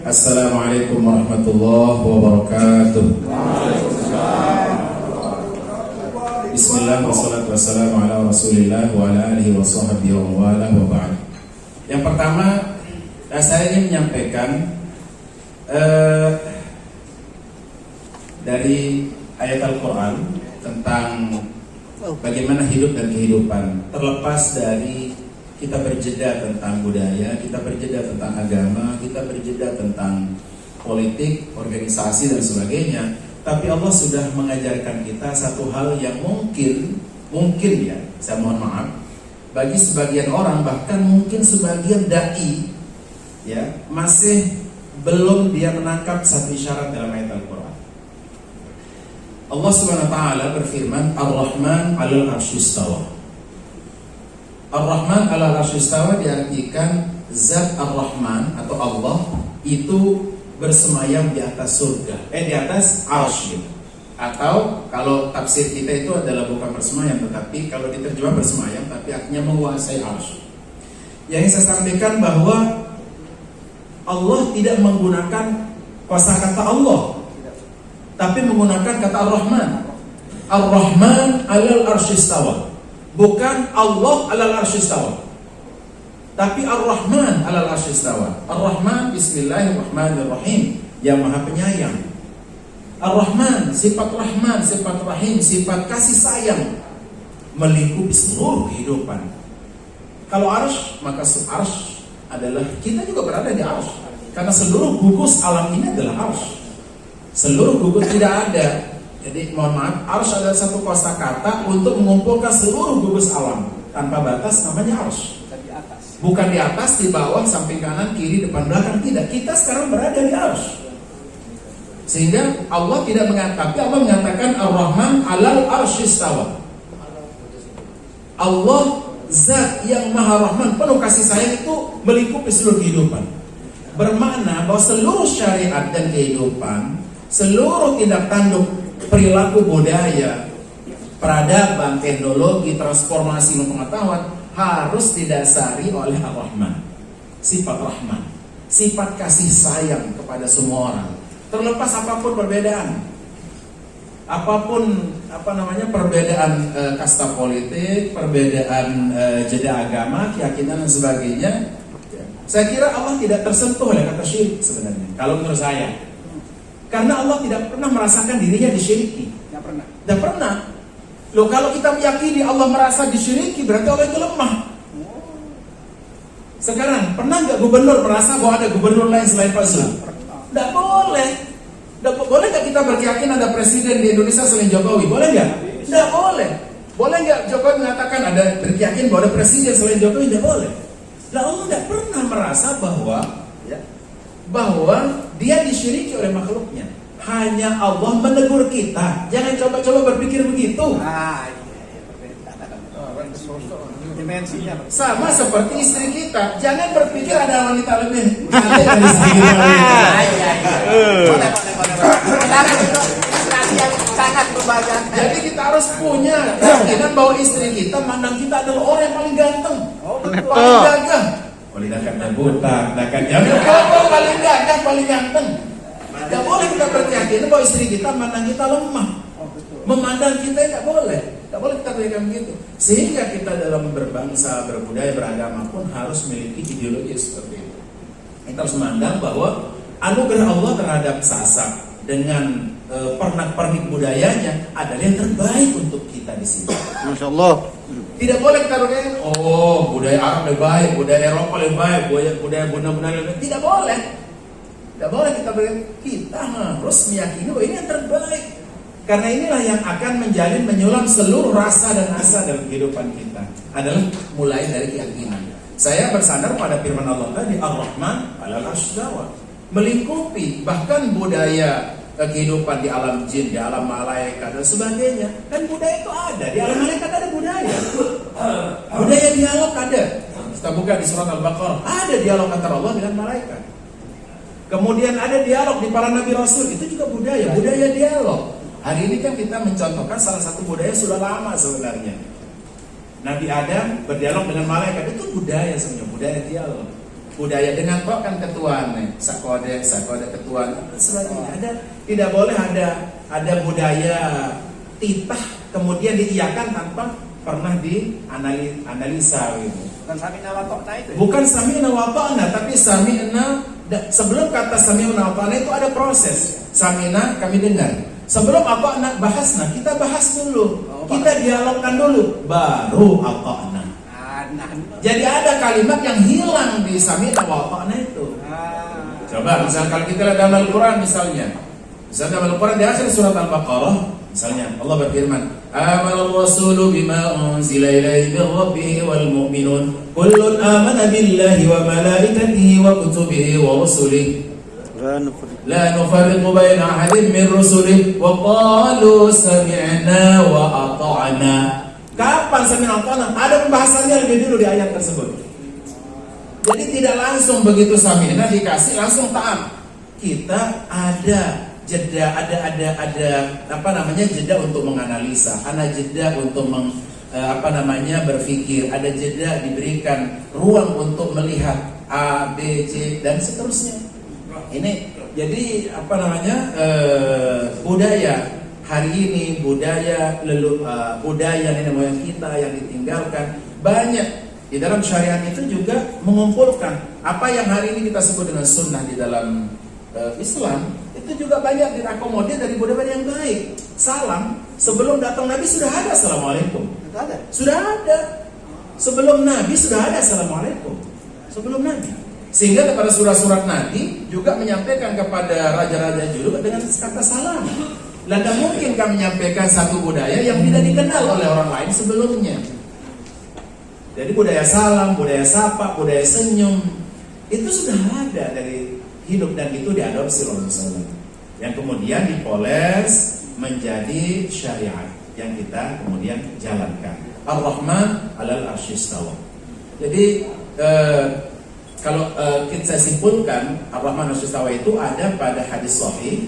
Assalamualaikum warahmatullahi wabarakatuh. Bismillah wassalatu wassalamu ala rasulillah wa ala alihi wa sahbihi wa wala wa ba'd. Yang pertama, saya ingin menyampaikan dari ayat Al-Quran tentang bagaimana hidup dan kehidupan, terlepas dari kita berjeda tentang budaya, kita berjeda tentang agama, kita berjeda tentang politik, organisasi dan sebagainya. Tapi Allah sudah mengajarkan kita satu hal yang mungkin ya, saya mohon maaf, bagi sebagian orang, bahkan mungkin sebagian dai ya, masih belum dia menangkap satu isyarat dalam ayat Al-Quran. Allah Subhanahu wa taala berfirman, Ar-Rahman 'alal 'arsy istawa. Ar-Rahman 'alal 'arsy istawa diartikan zat Ar-Rahman atau Allah itu bersemayam di atas surga, di atas arsy. Atau kalau tafsir kita itu adalah bukan bersemayam, tetapi kalau diterjemah bersemayam, tapi artinya menguasai arsy. Yang saya sampaikan bahwa Allah tidak menggunakan kosakata Allah, tapi menggunakan kata Ar-Rahman. Ar-Rahman 'alal 'arsy istawa. Bukan Allah 'alal 'arsy istawa, tapi Ar-Rahman 'alal 'arsy istawa. Ar-Rahman bismillahirrahmanirrahim, yang Maha Penyayang. Ar-Rahman, sifat Rahman, sifat Rahim, sifat kasih sayang melingkupi seluruh kehidupan. Kalau arsy, maka arsy adalah kita juga berada di arsy, karena seluruh gugus alam ini adalah arsy. Seluruh gugus tidak ada. Jadi mohon maaf, arsy adalah satu kosakata untuk mengumpulkan seluruh gugus alam tanpa batas, namanya arsy. Bukan di atas, di bawah, samping kanan, kiri, depan, belakang, tidak. Kita sekarang berada di arsy. Sehingga Allah tidak mengatakan, Allah mengatakan Ar-Rahman 'alal 'arsy istawa. Allah zat yang Maha Rahman, penuh kasih sayang, itu melingkupi seluruh kehidupan. Bermakna bahwa seluruh syariat dan kehidupan, seluruh tindak tanduk, perilaku budaya, peradaban, teknologi, transformasi ilmu pengetahuan harus didasari oleh Ar-Rahman. Sifat Rahman, sifat kasih sayang kepada semua orang, terlepas apapun perbedaan, apapun perbedaan kasta politik, perbedaan jeda agama, keyakinan dan sebagainya. Saya kira Allah tidak tersentuh oleh kata syirik sebenarnya, kalau menurut saya. Karena Allah tidak pernah merasakan dirinya disyiriki. Tidak pernah. Loh, kalau kita meyakini Allah merasa disyiriki, berarti Allah itu lemah. Sekarang, pernah nggak gubernur merasa bahwa ada gubernur lain selain Pak Zul? Tidak boleh. Boleh nggak kita berkeyakinan ada presiden di Indonesia selain Jokowi? Boleh nggak? Tidak boleh. Boleh nggak Jokowi mengatakan ada berkeyakinan bahwa ada presiden selain Jokowi? Tidak boleh. Nah, Allah tidak pernah merasa bahwa dia disyiriki oleh makhluknya. Hanya Allah menegur kita, jangan coba-coba berpikir begitu. Sama seperti istri kita, jangan berpikir ada wanita lebih cantik dari istri kita. Sangat berbahaya. Jadi kita harus punya keyakinan bahwa istri kita mandang kita adalah orang yang paling ganteng, paling gagah. Paling buta, paling gagah, paling ganteng. Tidak boleh kita berkeyakinan bahwa istri kita memandang kita lemah, memandang kita tidak boleh. Tidak boleh kita berkeyakinan begitu. Sehingga kita dalam berbangsa, berbudaya, beragama pun harus memiliki ideologi seperti itu. Kita harus memandang bahwa anugerah Allah terhadap Sasak dengan pernak-pernik budayanya adalah yang terbaik untuk kita di sini. Masya Allah. Tidak boleh kita berkata, oh budaya Arab lebih baik, budaya Eropa lebih baik, budaya bunda-bunda lebih baik. Tidak boleh. Tidak boleh kita berkata, kita harus meyakini bahwa ini yang terbaik. Karena inilah yang akan menjalin, menyulam seluruh rasa dan asa dalam kehidupan kita. Adalah mulai dari keyakinan. Saya bersandar pada firman Allah tadi, Ar-Rahman 'alal 'arsy istawa. Melingkupi bahkan budaya kehidupan di alam jin, di alam malaikat dan sebagainya. Dan budaya itu ada, di alam malaikat ada budaya. Budaya dialog ada. Kita buka di surat Al-Baqarah, ada dialog antara Allah dengan malaikat. Kemudian ada dialog di para nabi rasul, itu juga budaya dialog. Hari ini kan kita mencontohkan salah satu budaya sudah lama sebenarnya. Nabi Adam berdialog dengan malaikat, itu budaya sebenarnya, budaya dialog. budaya dengan kok kan ketuaan sakode ketuaan sebagainya. Tidak boleh ada budaya titah kemudian diiyakan tanpa pernah dianalisa gitu. Bukan sami'na wa ta'na itu. Bukan sami'na wa ta'na, tapi sami'na sebelum kata sami'na wa ta'na itu ada proses. Sami'na kami dengar. Sebelum ata'na bahasna, kita bahas dulu. Kita dialogkan dulu baru ata'na. Jadi ada kalimat yang hilang di sami'na wa ta'na itu. Coba misalnya kalau kita lihat dalam Al-Quran misalnya dalam Al-Quran di akhir surat Al-Baqarah misalnya Allah berfirman, "Amanal rasulu bima unzila ilaihi min rabbih wal mu'minun kullun amana billahi wa malaikatihi wa kutubihi wa rusulihi la nufarriqu baina ahadin min rusulihi wa qalu sami'na wa ata'na." Kapan sami'na wa ata'na? Ada pembahasannya lebih dulu di ayat tersebut. Jadi tidak langsung begitu sami'na dikasih langsung taat. Kita ada jeda, ada jeda untuk menganalisa, ada jeda untuk berpikir, ada jeda diberikan ruang untuk melihat A, B, C dan seterusnya. Ini jadi budaya hari ini, budaya nenek moyang kita yang ditinggalkan banyak di dalam syariat itu juga mengumpulkan apa yang hari ini kita sebut dengan sunnah di dalam Islam. Itu juga banyak diakomodir dari budaya yang baik. Salam sebelum datang Nabi sudah ada assalamualaikum. Sudah ada. Sebelum Nabi sudah ada assalamualaikum. Sebelum Nabi. Sehingga kepada surat-surat Nabi juga menyampaikan kepada raja-raja juga dengan kata salam. Tidak mungkin kami menyampaikan satu budaya yang tidak dikenal oleh orang lain sebelumnya. Jadi budaya salam, budaya sapa, budaya senyum itu sudah ada dari hidup dan itu diadopsi Rasulullah SAW. Yang kemudian dipoles menjadi syariat yang kita kemudian jalankan. Ar-Rahman 'alal arsy istawa. Jadi kalau kita simpulkan Ar-Rahman 'alal arsy istawa itu ada pada hadis sahih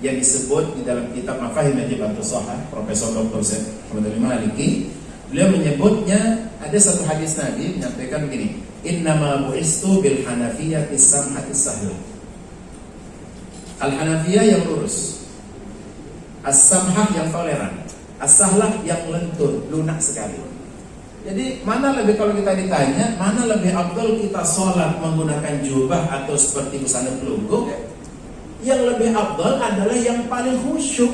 yang disebut di dalam kitab Mafahim Najibatus Shahah Profesor Dr. Syekh Muhammad Al-Maliki. Beliau menyebutnya ada satu hadis Nabi menyampaikan begini, "Innama bu'istu bil hanafiyyati samhatis sahlah." Al-Hanafiyah yang lurus, As-Samhah yang toleran, As-Sahlah yang lentur, lunak sekali. Jadi mana lebih, kalau kita ditanya mana lebih afdal kita sholat menggunakan jubah atau seperti busana pelunggu, yang lebih afdal adalah yang paling khusyuk.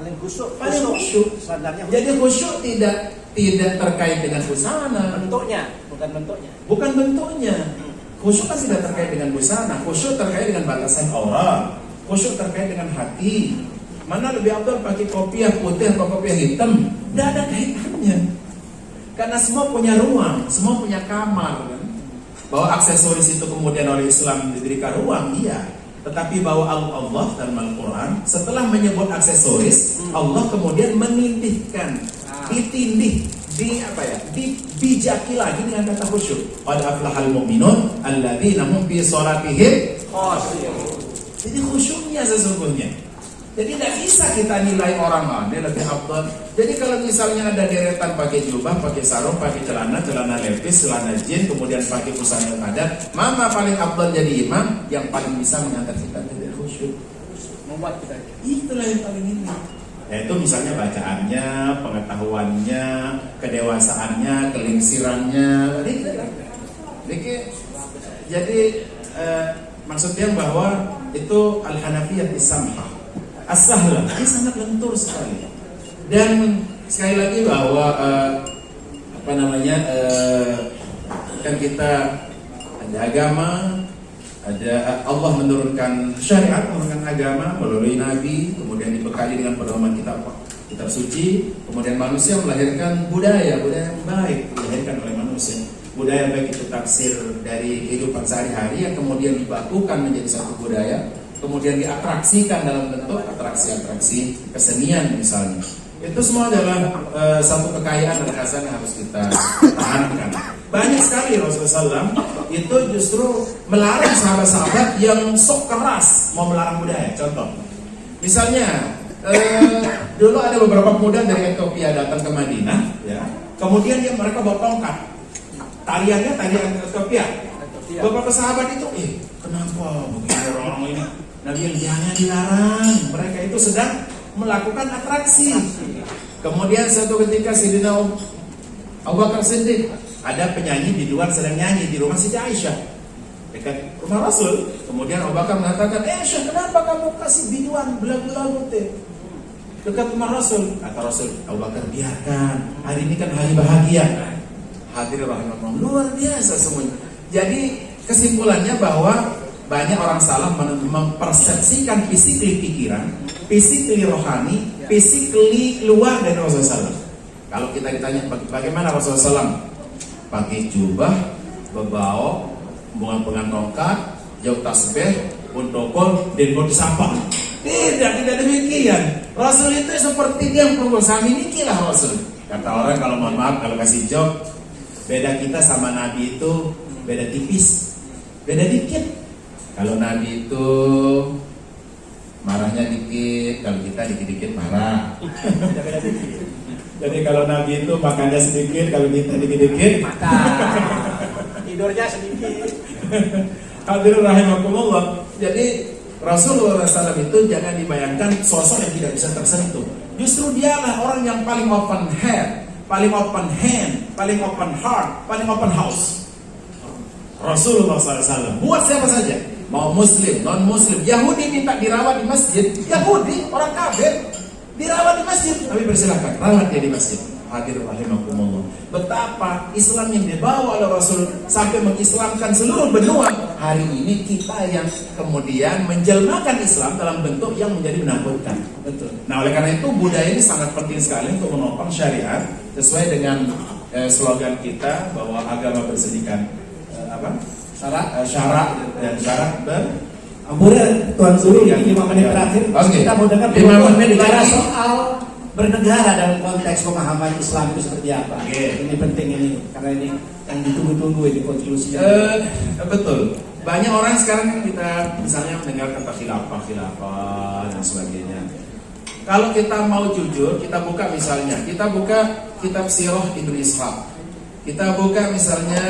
Paling khusyuk. Jadi khusyuk tidak terkait dengan busana, bukan bentuknya. Khusyuk kan tidak terkait dengan busana, khusyuk terkait dengan batasan aurat, khusyuk terkait dengan hati. Mana lebih afdal pakai kopiah putih atau kopiah hitam? Tidak ada kaitannya. Karena semua punya ruang, semua punya kamar kan? Bahwa aksesoris itu kemudian oleh Islam diberikan ruang, iya. Tetapi bahwa Allah dalam Al-Quran setelah menyebut aksesoris, Allah kemudian menindihkan, ditindih, dibijaki lagi dengan kata khusyuk. Qad aflahal mu'minun alladzina hum fi shalatihim khashi'un. Jadi khusyuknya sesungguhnya. Jadi tidak bisa kita nilai orang mana lebih afdal. Jadi kalau misalnya ada deretan pakai jubah, pakai sarung, pakai celana lepis, celana jin, kemudian pakai busana adat, mana paling afdal jadi imam yang paling bisa mengangkat kita dari khusyuk. Membuat kita. Itulah yang paling ini. Yaitu misalnya bacaannya, pengetahuannya, kedewasaannya, kelingsirannya. Jadi maksudnya bahwa itu Al-Hanafiyah As-Samhah, As-Sahlah, ini sangat lentur sekali. Dan sekali lagi bahwa kan kita ada agama, ada Allah menurunkan syariat, menurunkan agama melalui Nabi, kemudian dibekali dengan pedoman kitab suci, kemudian manusia melahirkan budaya yang baik dilahirkan oleh manusia. Budaya baik itu tafsir dari kehidupan sehari-hari yang kemudian dibakukan menjadi satu budaya, kemudian diatraksikan dalam bentuk atraksi-atraksi kesenian misalnya. Itu semua adalah satu kekayaan dan kekhasan yang harus kita tahankan. Banyak sekali Rasulullah SAW itu justru melarang sahabat-sahabat yang sok keras mau melarang budaya. Contoh, misalnya dulu ada beberapa pemuda dari Ethiopia datang ke Madinah, ya. Kemudian mereka bawa tongkat, tariannya tarian Ethiopia, Iya. Beberapa sahabat itu, kenapa begitu orang ini? Nabi yang jangan dilarang. Mereka itu sedang melakukan atraksi. Kemudian suatu ketika Sayyidina Abu Bakar Siddiq, ada penyanyi di luar sedang nyanyi di rumah Siti Aisyah dekat rumah Rasul. Kemudian Abu Bakar mengatakan, Aisyah, kenapa kamu kasih biduan belagu-lagu dekat rumah Rasul? Kata Rasul, Abu Bakar, biarkan, hari ini kan hari bahagia. Hadirin rahimahullah, luar biasa semuanya. Jadi kesimpulannya bahwa banyak orang salah mempersepsikan physically pikiran, physically rohani, physically keluar dari Rasulullah SAW. Kalau kita ditanya bagaimana Rasulullah SAW, pakai jubah, berbau, bunga tongkat, jauh tasbih, untokol, dan bodi sampah. Tidak demikian. Rasul itu seperti dia yang sami nikilah Rasul. Kata orang kalau mohon maaf kalau kasih job, beda kita sama Nabi itu beda tipis, beda dikit. Kalau Nabi itu marahnya dikit, kalau kita dikit-dikit marah. Jadi kalau Nabi itu makannya sedikit, kalau kita dikit-dikit makan. Tidurnya sedikit. Hadirin rahimakumullah. Jadi Rasulullah SAW itu jangan dibayangkan sosok yang tidak bisa tersentuh. Justru dialah orang yang paling open head, paling open hand, paling open heart, paling open house. Rasulullah SAW buat siapa saja, mau muslim, non muslim, Yahudi minta dirawat di masjid, Yahudi, orang kafir dirawat di masjid, tapi persilakan rawat dia di masjid. Hadirin rahimakumullah. Betapa Islam yang dibawa oleh Rasul sampai mengislamkan seluruh benua. Hari ini kita yang kemudian menjelmakan Islam dalam bentuk yang menjadi menakutkan. Betul. Nah, oleh karena itu budaya ini sangat penting sekali untuk menopang syariat sesuai dengan slogan kita bahwa agama bersedikan syarat dan syarat Ampun Tuan Guru, ini 5 menit terakhir. Kita mau dengar 5 menit bicara lagi soal bernegara dalam konteks pemahaman Islam itu seperti apa. Ini penting ini, karena ini yang ditunggu-tunggu ini konklusinya. Betul. Banyak orang sekarang kita misalnya mendengar kata khilafah dan sebagainya. Kalau kita mau jujur, kita buka misalnya, kita buka kitab Sirah Ibnu Ishaq. Kita buka misalnya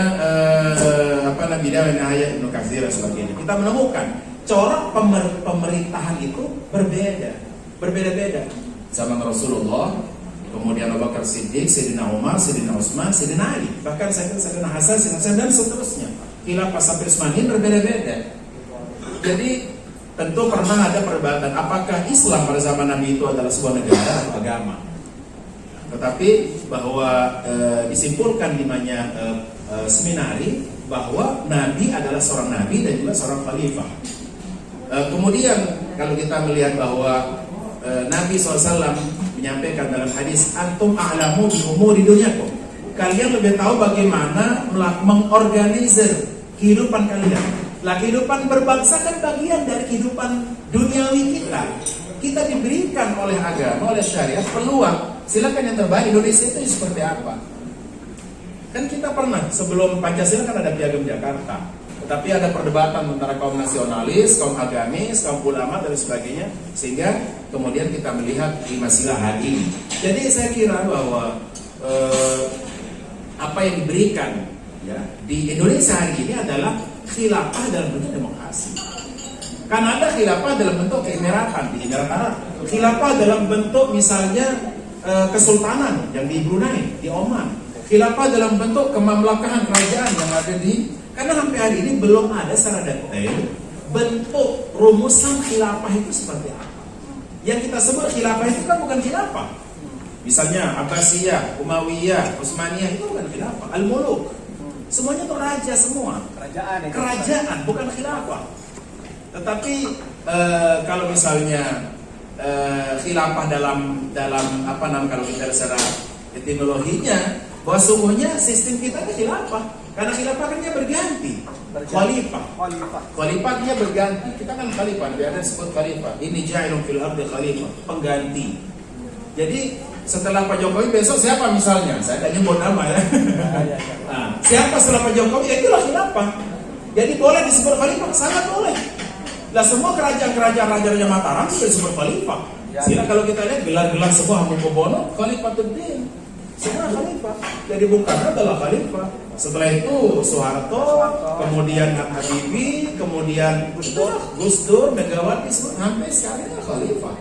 Bidayah wa Nihayah Ibnu Katsir dan sebagainya. Kita menemukan corak pemerintahan itu berbeda-beda. Zaman Rasulullah, kemudian Abu Bakar Siddiq, Sayyidina Umar, Sayyidina Utsman, Sayyidina Ali, bahkan Sayyidina Hasan, Sayyidina Hasan dan seterusnya. Khilafah sampai Utsmanin berbeda-beda. Jadi tentu pernah ada perdebatan apakah Islam pada zaman Nabi itu adalah sebuah negara atau agama. Tetapi bahwa disimpulkan di banyak seminari bahwa Nabi adalah seorang Nabi dan juga seorang khalifah. Kemudian kalau kita melihat bahwa Nabi SAW menyampaikan dalam hadis, antum a'lamu bi umuri dunyakum. Kalian lebih tahu bagaimana mengorganisir kehidupan kalian. Lah kehidupan berbangsa kan bagian dari kehidupan duniawi kita. Kita diberikan oleh agama, oleh syariat peluang. Silakan yang terbaik. Indonesia itu seperti apa? Kan kita pernah sebelum Pancasila kan ada Piagam Jakarta. Tetapi ada perdebatan antara kaum nasionalis, kaum agamis, kaum ulama dan sebagainya, sehingga kemudian kita melihat 5 sila hari ini. Jadi saya kira bahwa apa yang diberikan ya di Indonesia hari ini adalah khilafah dalam bentuk demokrasi. Kan ada khilafah dalam bentuk keemirapan di Emirat Arab, khilafah dalam bentuk misalnya kesultanan yang di Brunei, di Oman, khilafah dalam bentuk kemamlakahan kerajaan yang ada di. Karena sampai hari ini belum ada secara detail bentuk rumusan khilafah itu seperti apa. Yang kita sebut khilafah itu kan bukan khilafah. Misalnya Abbasiyah, Umayyah, Utsmaniyah itu bukan khilafah. Al-Muluk, semuanya itu raja semua. Kerajaan, bukan khilafah. Tetapi kalau misalnya khilafah dalam apa namanya kalau kita secara etimologinya, bahwa sungguhnya sistem kita itu khilafah. Karena khilafah kan dia berganti. Khalifah dia berganti. Kita kan khalifah, biar disebut khalifah. Ini ja'ilun fil ardi khalifah, pengganti. Jadi setelah Pak Jokowi besok siapa misalnya? Saya tidak nyebut nama ya. Nah, siapa setelah Pak Jokowi? Ya itulah khilafah. Jadi boleh disebut khalifah, sangat boleh. Lah semua kerajaan-kerajaan Raja-Raja Mataram itu disebut khalifah. Sehingga kalau kita lihat gelar-gelar sebuah Hamengkubuwono, Khalifatuddin, semua khalifah. Jadi Bung Karno adalah khalifah. Setelah itu Soeharto, kemudian Habibie, kemudian Gus Dur, Megawati, sampai sekarang adalah khalifah.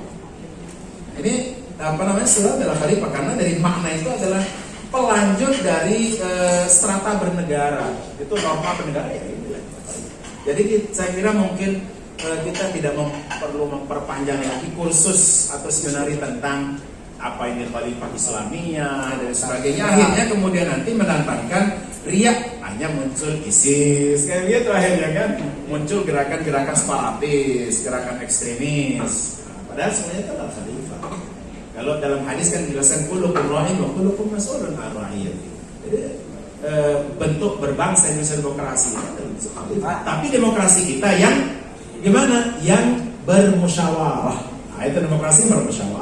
Ini apa namanya, Soeharto adalah khalifah karena dari makna itu adalah pelanjut dari strata bernegara. Itu norma bernegara ya. Jadi saya kira mungkin kita tidak perlu memperpanjang lagi kursus atau seminari tentang apa ini khalifah Islamiyah dan sebagainya. Akhirnya kemudian nanti menantangkan riak, hanya muncul ISIS kayak gitu akhirnya kan, muncul gerakan-gerakan separatis, gerakan ekstremis. Padahal semuanya itu adalah khalifah. Kalau dalam hadis kan dijelaskan kullukum ra'in wa kullukum mas'ulun 'an ra'iyah. Jadi bentuk berbangsa Indonesia demokrasi tapi demokrasi kita yang gimana? Yang bermusyawarah. Nah, itu demokrasi bermusyawarah.